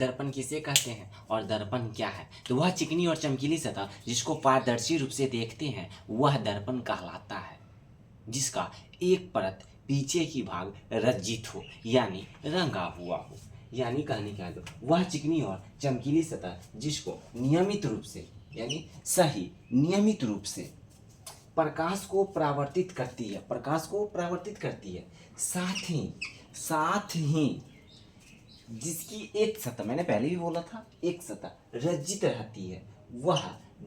दर्पण किसे कहते हैं और दर्पण क्या है? तो वह चिकनी और चमकीली सतह जिसको पारदर्शी रूप से देखते हैं वह दर्पण कहलाता है, जिसका एक परत पीछे की भाग रज्जित हो यानी रंगा हुआ हो। यानी कहने क्या है, वह चिकनी और चमकीली सतह जिसको नियमित रूप से यानी सही नियमित रूप से प्रकाश को परावर्तित करती है, प्रकाश को परावर्तित करती है, साथ ही जिसकी एक सतह, मैंने पहले भी बोला था, एक सतह रज्जित रहती है, वह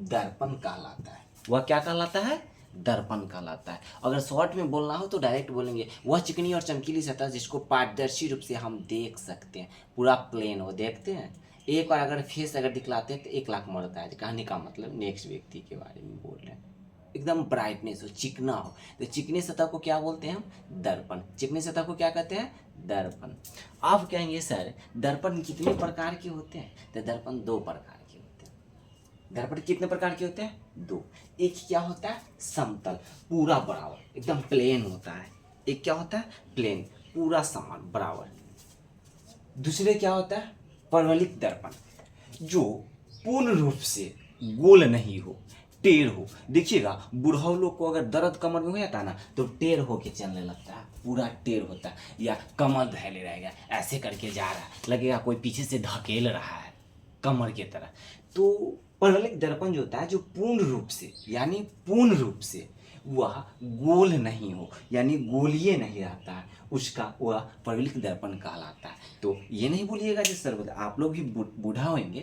दर्पण कहलाता है। वह क्या कहलाता है? दर्पण कहलाता है। अगर शॉर्ट में बोलना हो तो डायरेक्ट बोलेंगे वह चिकनी और चमकीली सतह जिसको पारदर्शी रूप से हम देख सकते हैं, पूरा प्लेन हो, देखते हैं। एक और अगर फेस अगर दिखलाते हैं तो 1 लाख मरता है। कहने का मतलब नेक्स्ट व्यक्ति के बारे में बोल रहे हैं। एकदम ब्राइटनेस हो, चिकना हो, तो चिकनी सतह को क्या बोलते हैं हम? दर्पण। चिकनी सतह को क्या कहते हैं? दर्पण। आप कहेंगे सर दर्पण कितने प्रकार के होते हैं? तो दर्पण 2 प्रकार के होते हैं। दर्पण कितने प्रकार के होते हैं? 2। एक क्या होता है? समतल, पूरा बराबर, एकदम प्लेन होता है। एक क्या होता है? प्लेन, पूरा समान बराबर। दूसरे क्या होता है? परवलिक दर्पण, जो पूर्ण रूप से गोल नहीं हो, टेढ़ हो। देखिएगा बुढ़ाऊ लोग को अगर दर्द कमर में हो जाता है ना तो टेढ़ होके चलने लगता है, पूरा टेढ़ होता है, या कमर धैले रहेगा, ऐसे करके जा रहा है, लगेगा कोई पीछे से धकेल रहा है कमर की तरह। तो परवलिक दर्पण जो होता है, जो पूर्ण रूप से यानी पूर्ण रूप से वह गोल नहीं हो यानी गोलीय नहीं रहता है, उसका वह परवलिक दर्पण कहलाता है। तो ये नहीं भूलिएगा कि सर आप लोग भी बूढ़ा होंगे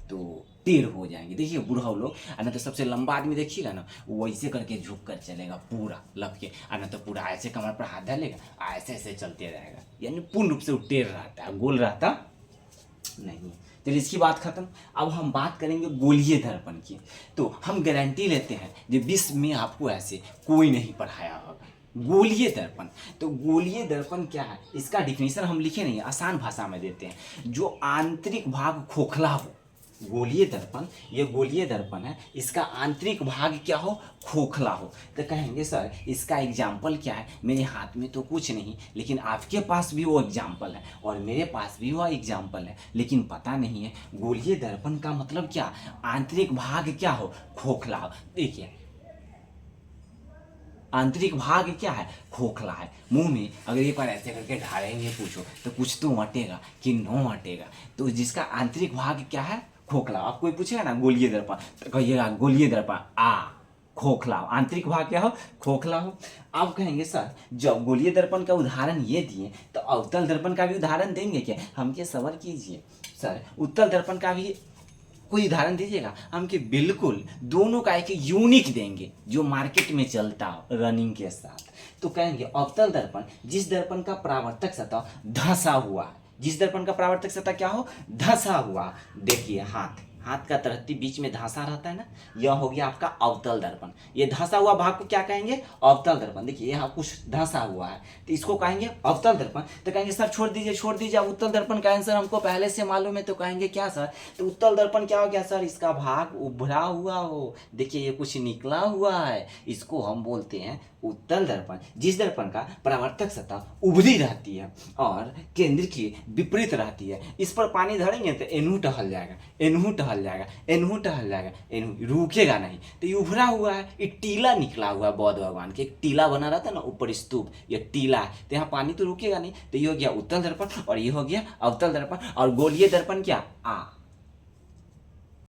तो टेढ़ हो जाएंगे। देखिए बूढ़ा लोग, ना तो सबसे लंबा आदमी देखिएगा ना, वो ऐसे करके झुक कर चलेगा पूरा लपके, ना तो पूरा ऐसे कमर पर हाथ डालेगा, ऐसे ऐसे चलते रहेगा, यानी पूर्ण रूप से वो टेढ़ रहता है, गोल रहता नहीं। चलिए इसकी बात खत्म। अब हम बात करेंगे गोलीय दर्पण की। तो हम गारंटी लेते हैं कि विश्व में आपको ऐसे कोई नहीं पढ़ाया होगा गोलीय दर्पण। तो गोलीय दर्पण क्या है, इसका डिफिनेशन हम लिखे नहीं, आसान भाषा में देते हैं। जो आंतरिक भाग खोखला हो, गोलीय दर्पण, ये गोलीय दर्पण है, इसका आंतरिक भाग क्या हो? खोखला हो। तो कहेंगे सर इसका एग्जाम्पल क्या है? मेरे हाथ में तो कुछ नहीं, लेकिन आपके पास भी वो एग्जाम्पल है और मेरे पास भी वो एग्जाम्पल है, लेकिन पता नहीं है गोलीय दर्पण का मतलब क्या? आंतरिक भाग क्या हो? खोखला हो। देखिए आंतरिक भाग क्या है? खोखला है। मुंह में अगर एक बार ऐसे करके ढालेंगे पूछो तो कुछ तो अटेगा कि नो अटेगा। तो जिसका आंतरिक भाग क्या है? खोखला। आप कोई पूछेगा ना गोलीय दर्पण तो कहिएगा गोलीय दर्पण खोखला हो, आंतरिक भाग क्या हो? खोखला हो। आप कहेंगे सर जब गोलीय दर्पण का उदाहरण ये दिए तो अवतल दर्पण का भी उदाहरण देंगे क्या? हमके सवाल कीजिए सर उत्तल दर्पण का भी कोई उदाहरण दीजिएगा। हम कि बिल्कुल दोनों का एक यूनिक देंगे जो मार्केट में चलता हो रनिंग के साथ। तो कहेंगे अवतल दर्पण जिस दर्पण का परावर्तक सतह धंसा हुआ है, जिस दर्पण का परावर्तक सतह क्या हो? धंसा हुआ। देखिए हाथ का तरत्ती बीच में धंसा रहता है ना, यह हो गया आपका अवतल दर्पण। ये धंसा हुआ भाग को क्या कहेंगे? अवतल दर्पण। देखिए यहाँ कुछ धंसा हुआ है तो इसको कहेंगे अवतल दर्पण। तो कहेंगे सर छोड़ दीजिए अब उत्तल दर्पण का आंसर हमको पहले से मालूम है। तो कहेंगे क्या सर? तो उत्तल दर्पण क्या हो गया सर? इसका भाग उभरा हुआ हो। देखिए ये कुछ निकला हुआ है, इसको हम बोलते हैं उत्तल दर्पण। जिस दर्पण का परावर्तक सतह उभरी रहती है और केंद्र की विपरीत रहती है, इस पर पानी धरेंगे तो एनहू टहल जाएगा, एनहू टहल जाएगा, एनहू टहल जाएगा, एनहू रुकेगा नहीं। तो ये उभरा हुआ है, ये टीला निकला हुआ है। बौद्ध भगवान के एक टीला बना रहता है ना ऊपर स्तूप, ये टीला है, तो यहाँ पानी तो रुकेगा नहीं। तो ये हो गया उत्तल दर्पण और ये हो गया अवतल दर्पण। और गोलीय दर्पण क्या?